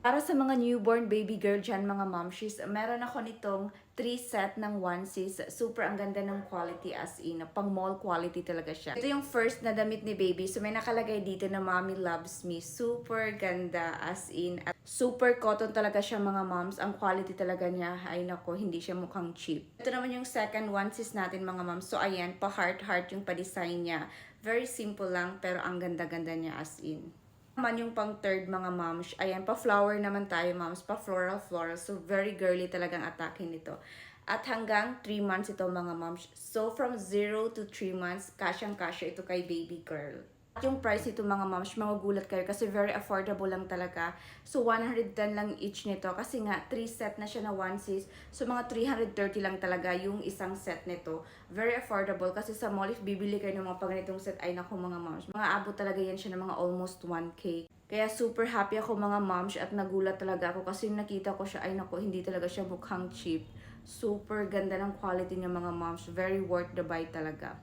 Para sa mga newborn baby girl dyan, mga momshies, meron ako nitong 3 set ng onesies. Super ang ganda ng quality, as in, pang mall quality talaga siya. Ito yung first na damit ni baby. So may nakalagay dito na mommy loves me. Super ganda, as in. At super cotton talaga siya, mga moms. Ang quality talaga niya, ay nako, hindi siya mukhang cheap. Ito naman yung second onesies natin, mga moms. So ayan, pa heart yung pa-design niya. Very simple lang, pero ang ganda-ganda niya, as in. Naman yung pang third, mga moms. Ayan, pa-flower naman tayo, moms. Pa-floral. So, very girly talagang atake nito. At hanggang 3 months ito, mga moms. So, from 0 to 3 months, kasyang-kasya ito kay baby girl. At yung price nito, mga moms, magugulat kayo kasi very affordable lang talaga. So, 110 lang each nito kasi nga 3 set na siya na onesies. So, mga 330 lang talaga yung isang set nito. Very affordable kasi sa mall, if bibili kayo ng mga paganitong set, ay naku, mga moms, mga abot talaga yan siya ng mga almost 1K. Kaya super happy ako, mga moms, at nagulat talaga ako kasi nakita ko siya, ay naku, hindi talaga siya mukhang cheap. Super ganda ng quality niya, mga moms. Very worth the buy talaga.